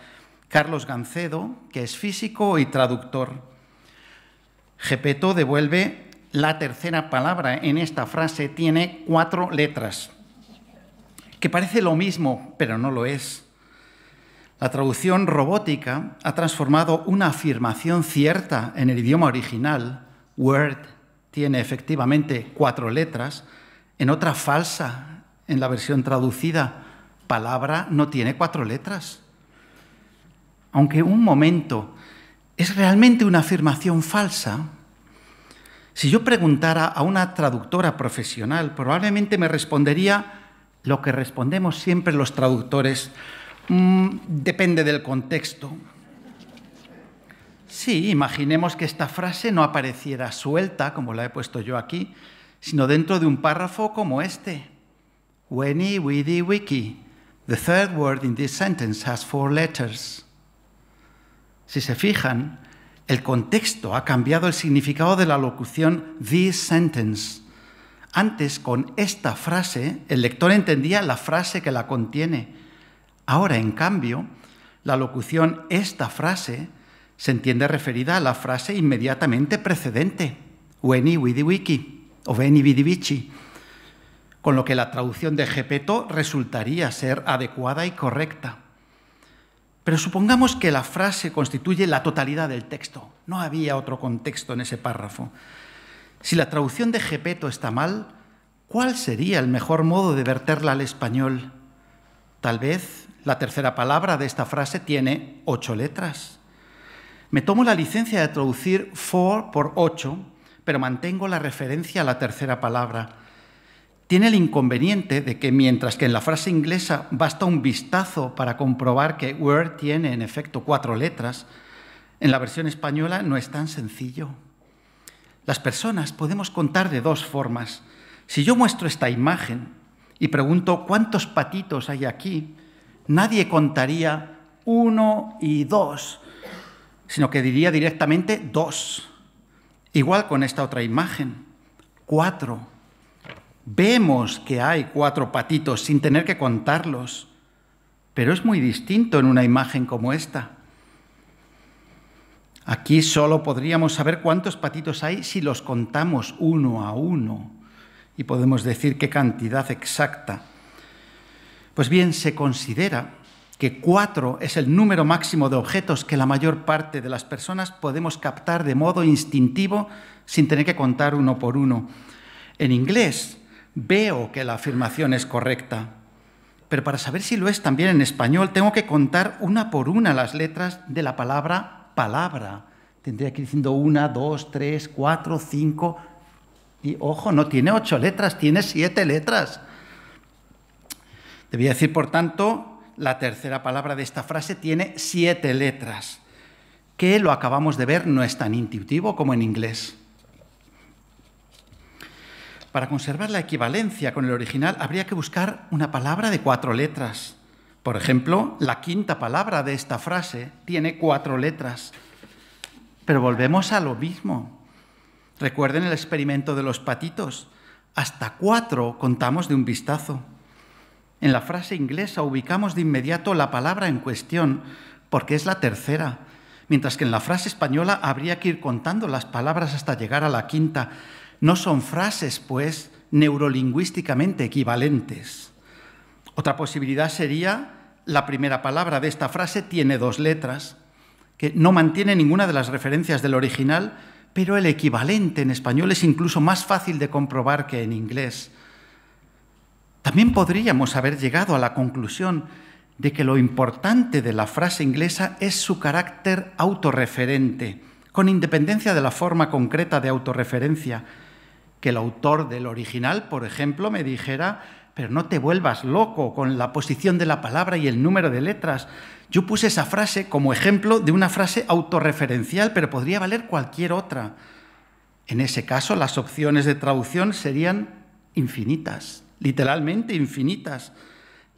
Carlos Gancedo, que es físico y traductor. Gepetto devuelve: la tercera palabra en esta frase tiene 4 letras, que parece lo mismo, pero no lo es. La traducción robótica ha transformado una afirmación cierta en el idioma original, word tiene efectivamente 4 letras, en otra falsa en la versión traducida, palabra no tiene 4 letras. Aunque un momento, ¿es realmente una afirmación falsa? Si yo preguntara a una traductora profesional, probablemente me respondería lo que respondemos siempre los traductores: depende del contexto. Sí, imaginemos que esta frase no apareciera suelta, como la he puesto yo aquí, sino dentro de un párrafo como este. Weni, widi, wiki. The third word in this sentence has 4 letters. Si se fijan, el contexto ha cambiado el significado de la locución this sentence. Antes, con esta frase, el lector entendía la frase que la contiene. Ahora, en cambio, la locución esta frase se entiende referida a la frase inmediatamente precedente, weni widi wiki o veni vidi vici, con lo que la traducción de Gepetto resultaría ser adecuada y correcta. Pero supongamos que la frase constituye la totalidad del texto. No había otro contexto en ese párrafo. Si la traducción de Gepetto está mal, ¿cuál sería el mejor modo de verterla al español? Tal vez la tercera palabra de esta frase tiene 8 letras. Me tomo la licencia de traducir 4 por 8, pero mantengo la referencia a la tercera palabra. Tiene el inconveniente de que mientras que en la frase inglesa basta un vistazo para comprobar que word tiene en efecto 4 letras, en la versión española no es tan sencillo. Las personas podemos contar de 2 formas. Si yo muestro esta imagen y pregunto ¿cuántos patitos hay aquí?, nadie contaría 1 y 2, sino que diría directamente 2. Igual con esta otra imagen, 4. Vemos que hay 4 patitos sin tener que contarlos, pero es muy distinto en una imagen como esta. Aquí solo podríamos saber cuántos patitos hay si los contamos uno a uno y podemos decir qué cantidad exacta. Pues bien, se considera que 4 es el número máximo de objetos que la mayor parte de las personas podemos captar de modo instintivo sin tener que contar uno por uno. En inglés veo que la afirmación es correcta, pero para saber si lo es también en español tengo que contar una por una las letras de la palabra palabra. Tendría que ir diciendo 1, 2, 3, 4, 5 y, ojo, no tiene 8 letras, tiene 7 letras. Debía decir, por tanto, la tercera palabra de esta frase tiene 7 letras, que lo acabamos de ver no es tan intuitivo como en inglés. Para conservar la equivalencia con el original habría que buscar una palabra de 4 letras. Por ejemplo, la quinta palabra de esta frase tiene 4 letras. Pero volvemos a lo mismo. Recuerden el experimento de los patitos. Hasta 4 contamos de un vistazo. En la frase inglesa ubicamos de inmediato la palabra en cuestión, porque es la tercera, mientras que en la frase española habría que ir contando las palabras hasta llegar a la quinta. No son frases, pues, neurolingüísticamente equivalentes. Otra posibilidad sería la primera palabra de esta frase tiene 2 letras, que no mantiene ninguna de las referencias del original, pero el equivalente en español es incluso más fácil de comprobar que en inglés. También podríamos haber llegado a la conclusión de que lo importante de la frase inglesa es su carácter autorreferente, con independencia de la forma concreta de autorreferencia. Que el autor del original, por ejemplo, me dijera: pero no te vuelvas loco con la posición de la palabra y el número de letras. Yo puse esa frase como ejemplo de una frase autorreferencial, pero podría valer cualquier otra. En ese caso, las opciones de traducción serían infinitas, literalmente infinitas.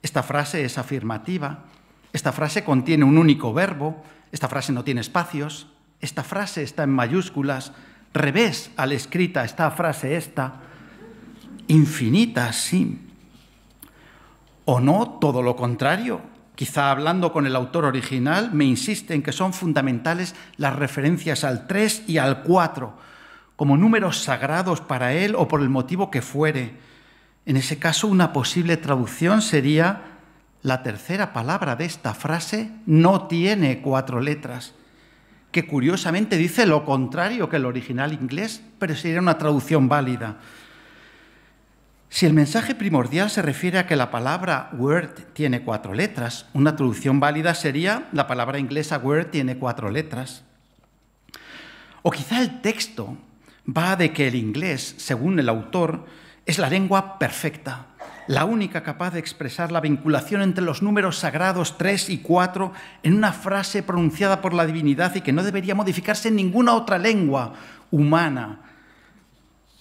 Esta frase es afirmativa, esta frase contiene un único verbo, esta frase no tiene espacios, esta frase está en mayúsculas, revés al escrita esta frase esta, infinitas, sí. O no, todo lo contrario. Quizá hablando con el autor original me insiste en que son fundamentales las referencias al 3 y al 4, como números sagrados para él o por el motivo que fuere. En ese caso, una posible traducción sería: la tercera palabra de esta frase no tiene 4 letras, que curiosamente dice lo contrario que el original inglés, pero sería una traducción válida. Si el mensaje primordial se refiere a que la palabra word tiene 4 letras, una traducción válida sería: la palabra inglesa word tiene 4 letras. O quizá el texto va de que el inglés, según el autor, es la lengua perfecta, la única capaz de expresar la vinculación entre los números sagrados 3 y 4 en una frase pronunciada por la divinidad y que no debería modificarse en ninguna otra lengua humana.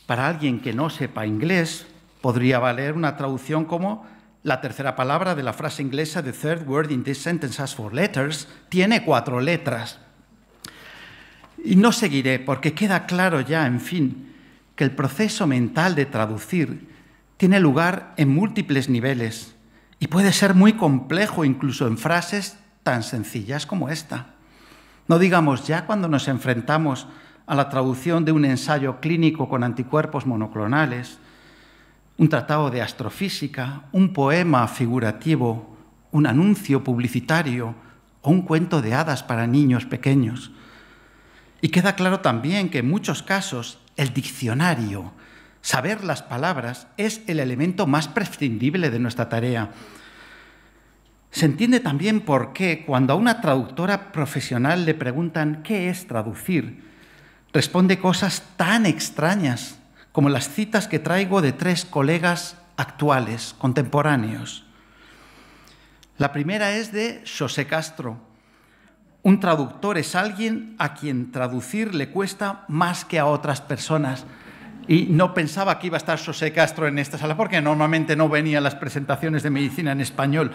Para alguien que no sepa inglés, podría valer una traducción como: la tercera palabra de la frase inglesa "The third word in this sentence has 4 letters" tiene 4 letras. Y no seguiré, porque queda claro ya, en fin, que el proceso mental de traducir tiene lugar en múltiples niveles y puede ser muy complejo incluso en frases tan sencillas como esta. No digamos ya cuando nos enfrentamos a la traducción de un ensayo clínico con anticuerpos monoclonales, un tratado de astrofísica, un poema figurativo, un anuncio publicitario o un cuento de hadas para niños pequeños. Y queda claro también que en muchos casos el diccionario, saber las palabras, es el elemento más prescindible de nuestra tarea. Se entiende también por qué, cuando a una traductora profesional le preguntan ¿qué es traducir?, responde cosas tan extrañas como las citas que traigo de 3 colegas actuales, contemporáneos. La primera es de José Castro. Un traductor es alguien a quien traducir le cuesta más que a otras personas. Y no pensaba que iba a estar José Castro en esta sala porque normalmente no venía a las presentaciones de medicina en español.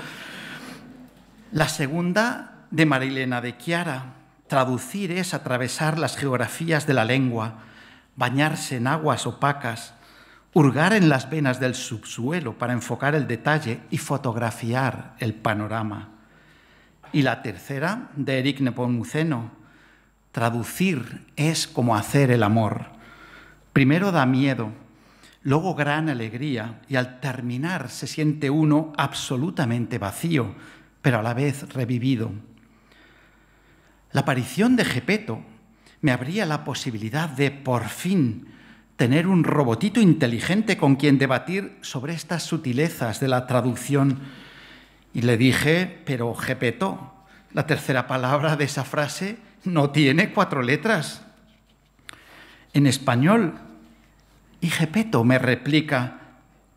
La segunda, de Marilena de Chiara. Traducir es atravesar las geografías de la lengua, bañarse en aguas opacas, hurgar en las venas del subsuelo para enfocar el detalle y fotografiar el panorama. Y la tercera, de Eric Nepomuceno. Traducir es como hacer el amor. Primero da miedo, luego gran alegría y al terminar se siente uno absolutamente vacío, pero a la vez revivido. La aparición de Gepetto me abría la posibilidad de, por fin, tener un robotito inteligente con quien debatir sobre estas sutilezas de la traducción. Y le dije, pero Gepetto, la tercera palabra de esa frase no tiene 4 letras. En español. Y Gepetto me replica,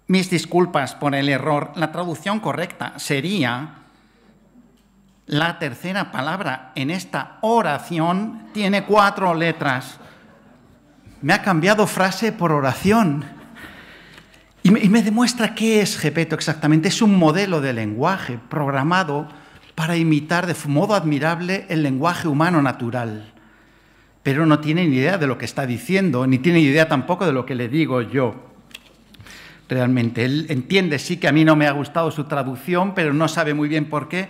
mis disculpas por el error, la traducción correcta sería: la tercera palabra en esta oración tiene 4 letras. Me ha cambiado frase por oración. Y me demuestra qué es Gepetto exactamente. Es un modelo de lenguaje programado para imitar de modo admirable el lenguaje humano natural. Pero no tiene ni idea de lo que está diciendo, ni tiene idea tampoco de lo que le digo yo. Realmente, él entiende, sí, que a mí no me ha gustado su traducción, pero no sabe muy bien por qué.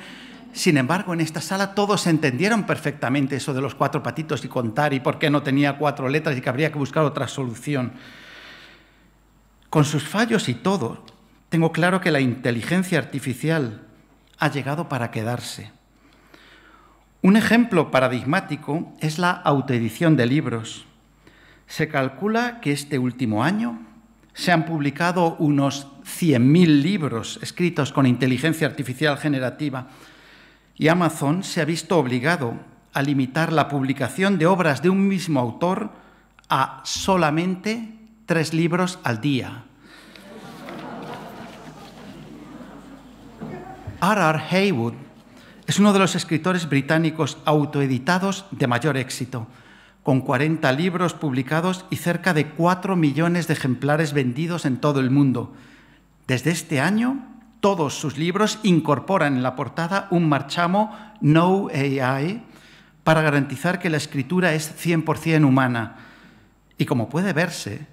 Sin embargo, en esta sala todos entendieron perfectamente eso de los 4 patitos y contar y por qué no tenía 4 letras y que habría que buscar otra solución. Con sus fallos y todo, tengo claro que la inteligencia artificial ha llegado para quedarse. Un ejemplo paradigmático es la autoedición de libros. Se calcula que este último año se han publicado unos 100.000 libros escritos con inteligencia artificial generativa y Amazon se ha visto obligado a limitar la publicación de obras de un mismo autor a solamente 3 libros al día. R.R. Haywood es uno de los escritores británicos autoeditados de mayor éxito, con 40 libros publicados y cerca de 4 millones de ejemplares vendidos en todo el mundo. Desde este año, todos sus libros incorporan en la portada un marchamo No AI para garantizar que la escritura es 100% humana. Y como puede verse,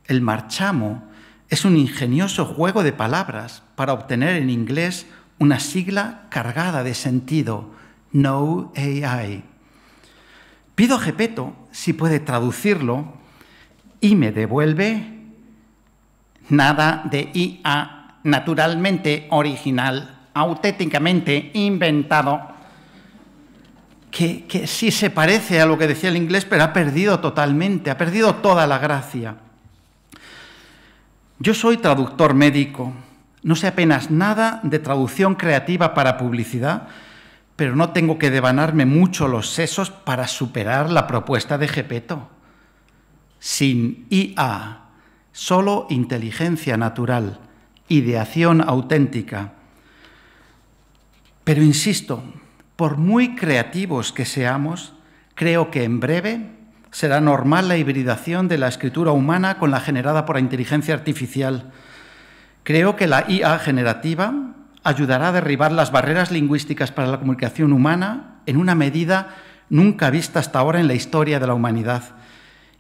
el marchamo es un ingenioso juego de palabras para obtener en inglés una sigla cargada de sentido, No AI. Pido a Gepetto si puede traducirlo y me devuelve nada de IA, naturalmente original, auténticamente inventado, que sí se parece a lo que decía el inglés, pero ha perdido totalmente, ha perdido toda la gracia. Yo soy traductor médico, no sé apenas nada de traducción creativa para publicidad, pero no tengo que devanarme mucho los sesos para superar la propuesta de Gepetto. Sin IA, solo inteligencia natural, ideación auténtica. Pero insisto, por muy creativos que seamos, creo que en breve será normal la hibridación de la escritura humana con la generada por la inteligencia artificial. Creo que la IA generativa ayudará a derribar las barreras lingüísticas para la comunicación humana en una medida nunca vista hasta ahora en la historia de la humanidad.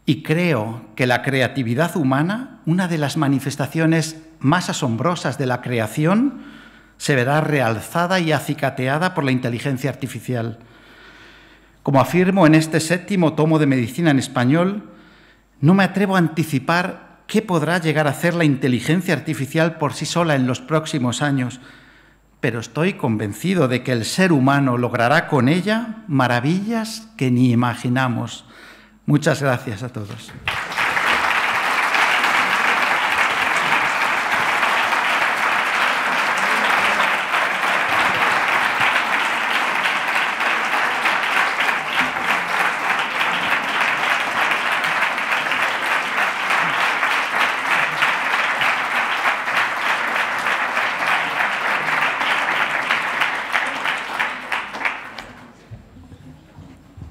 Y creo que la creatividad humana, una de las manifestaciones más asombrosas de la creación, se verá realzada y acicateada por la inteligencia artificial. Como afirmo en este 7º tomo de Medicina en Español, no me atrevo a anticipar qué podrá llegar a hacer la inteligencia artificial por sí sola en los próximos años, pero estoy convencido de que el ser humano logrará con ella maravillas que ni imaginamos. Muchas gracias a todos.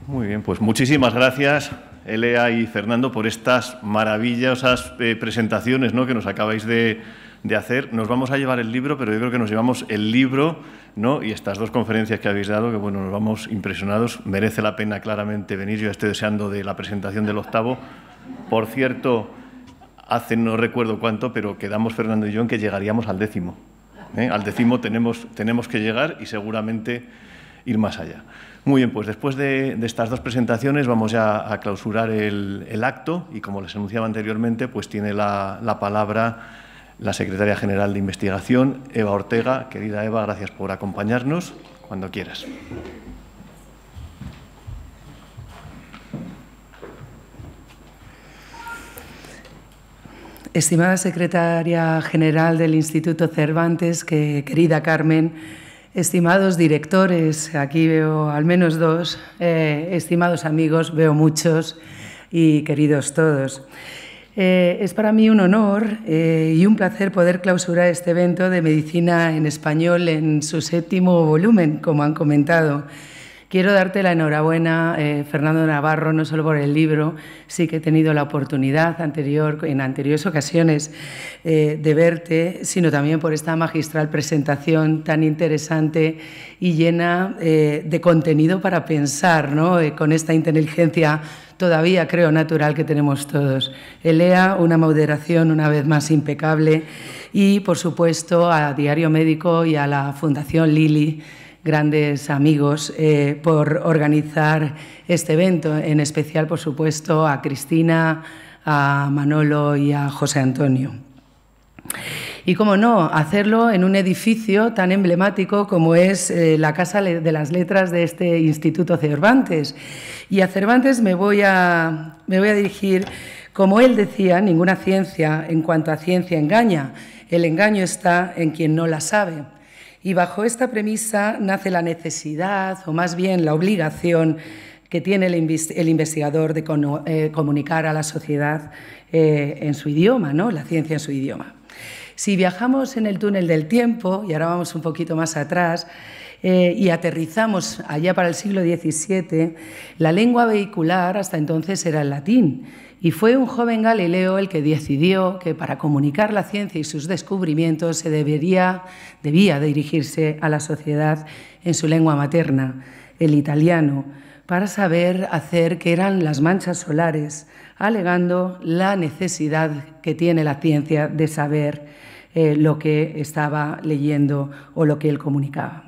Muy bien, pues muchísimas gracias, Elea y Fernando, por estas maravillosas presentaciones, ¿no?, que nos acabáis de hacer. Nos vamos a llevar el libro, pero yo creo que nos llevamos el libro, ¿no?, y estas 2 conferencias que habéis dado, que bueno, nos vamos impresionados. Merece la pena claramente venir. Yo estoy deseando de la presentación del 8º. Por cierto, hace no recuerdo cuánto, pero quedamos Fernando y yo en que llegaríamos al 10º. Al 10º tenemos que llegar y seguramente ir más allá. Muy bien, pues después de estas 2 presentaciones vamos ya a clausurar el acto y, como les anunciaba anteriormente, pues tiene la palabra la secretaria general de Investigación, Eva Ortega. Querida Eva, gracias por acompañarnos. Cuando quieras. Estimada secretaria general del Instituto Cervantes, querida Carmen, estimados directores, aquí veo al menos 2, estimados amigos, veo muchos, y queridos todos. Es para mí un honor y un placer poder clausurar este evento de Medicina en Español en su 7º volumen, como han comentado. Quiero darte la enhorabuena, Fernando Navarro, no solo por el libro, sí que he tenido la oportunidad en anteriores ocasiones de verte, sino también por esta magistral presentación tan interesante y llena de contenido para pensar, ¿no?, con esta inteligencia todavía, creo, natural que tenemos todos. Elea, una moderación una vez más impecable, y, por supuesto, a Diario Médico y a la Fundación Lili, grandes amigos, por organizar este evento, en especial, por supuesto, a Cristina, a Manolo y a José Antonio. Y, cómo no, hacerlo en un edificio tan emblemático como es la Casa de las Letras de este Instituto Cervantes. Y a Cervantes me voy a dirigir Como él decía, ninguna ciencia en cuanto a ciencia engaña, el engaño está en quien no la sabe. Y bajo esta premisa nace la necesidad, o más bien la obligación, que tiene el investigador de comunicar a la sociedad en su idioma, ¿no? La ciencia en su idioma. Si viajamos en el túnel del tiempo, y ahora vamos un poquito más atrás, y aterrizamos allá para el siglo XVII, la lengua vehicular hasta entonces era el latín. Y fue un joven Galileo el que decidió que para comunicar la ciencia y sus descubrimientos se debía dirigirse a la sociedad en su lengua materna, el italiano, para saber hacer qué eran las manchas solares, alegando la necesidad que tiene la ciencia de saber lo que estaba leyendo o lo que él comunicaba.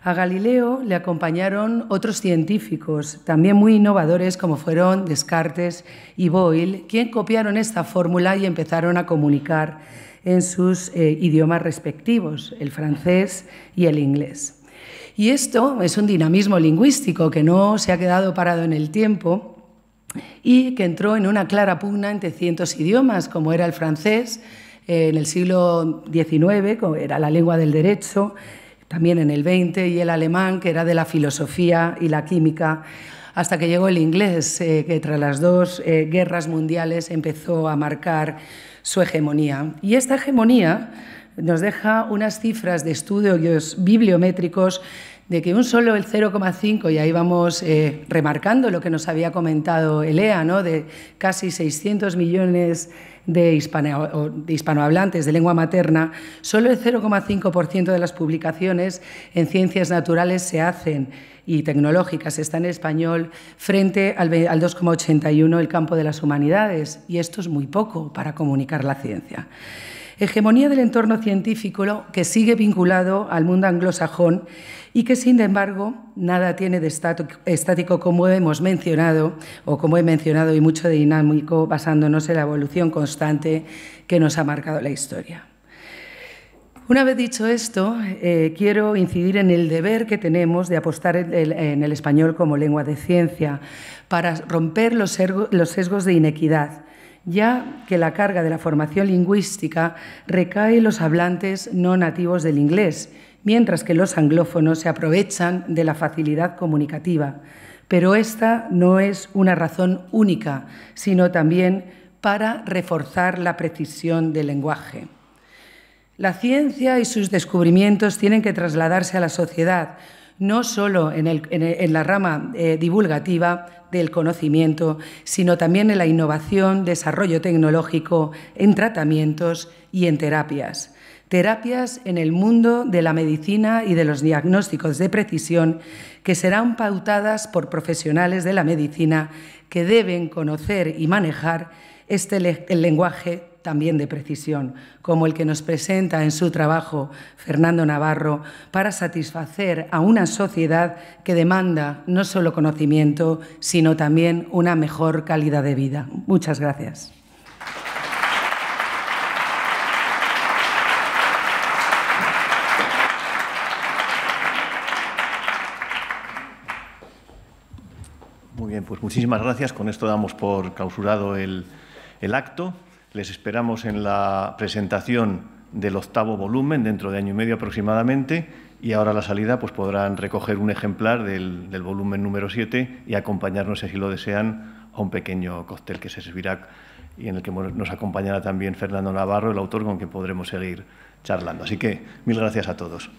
A Galileo le acompañaron otros científicos, también muy innovadores, como fueron Descartes y Boyle, quienes copiaron esta fórmula y empezaron a comunicar en sus idiomas respectivos, el francés y el inglés. Y esto es un dinamismo lingüístico que no se ha quedado parado en el tiempo y que entró en una clara pugna entre cientos idiomas, como era el francés en el siglo XIX, como era la lengua del derecho, también en el XX, y el alemán, que era de la filosofía y la química, hasta que llegó el inglés, que tras las dos guerras mundiales empezó a marcar su hegemonía. Y esta hegemonía nos deja unas cifras de estudios bibliométricos de que un solo el 0,5, y ahí vamos remarcando lo que nos había comentado Elea, ¿no? De casi 600 millones de hispanohablantes de lengua materna, solo el 0,5% de las publicaciones en ciencias naturales se hacen y tecnológicas están en español, frente al 2,81% el campo de las humanidades, y esto es muy poco para comunicar la ciencia. Hegemonía del entorno científico que sigue vinculado al mundo anglosajón y que, sin embargo, nada tiene de estático, como hemos mencionado, o como he mencionado, y mucho de dinámico, basándonos en la evolución constante que nos ha marcado la historia. Una vez dicho esto, quiero incidir en el deber que tenemos de apostar en el español como lengua de ciencia para romper los sesgos de inequidad, ya que la carga de la formación lingüística recae en los hablantes no nativos del inglés, mientras que los anglófonos se aprovechan de la facilidad comunicativa. Pero esta no es una razón única, sino también para reforzar la precisión del lenguaje. La ciencia y sus descubrimientos tienen que trasladarse a la sociedad, no solo en la rama divulgativa del conocimiento, sino también en la innovación, desarrollo tecnológico, en tratamientos y en terapias. Terapias en el mundo de la medicina y de los diagnósticos de precisión que serán pautadas por profesionales de la medicina que deben conocer y manejar el lenguaje también de precisión, como el que nos presenta en su trabajo Fernando Navarro, para satisfacer a una sociedad que demanda no solo conocimiento, sino también una mejor calidad de vida. Muchas gracias. Muy bien, pues muchísimas gracias. Con esto damos por clausurado el acto. Les esperamos en la presentación del 8º volumen, dentro de año y medio aproximadamente, y ahora a la salida pues podrán recoger un ejemplar del volumen número 7 y acompañarnos, si así lo desean, a un pequeño cóctel que se servirá y en el que nos acompañará también Fernando Navarro, el autor, con quien podremos seguir charlando. Así que, mil gracias a todos.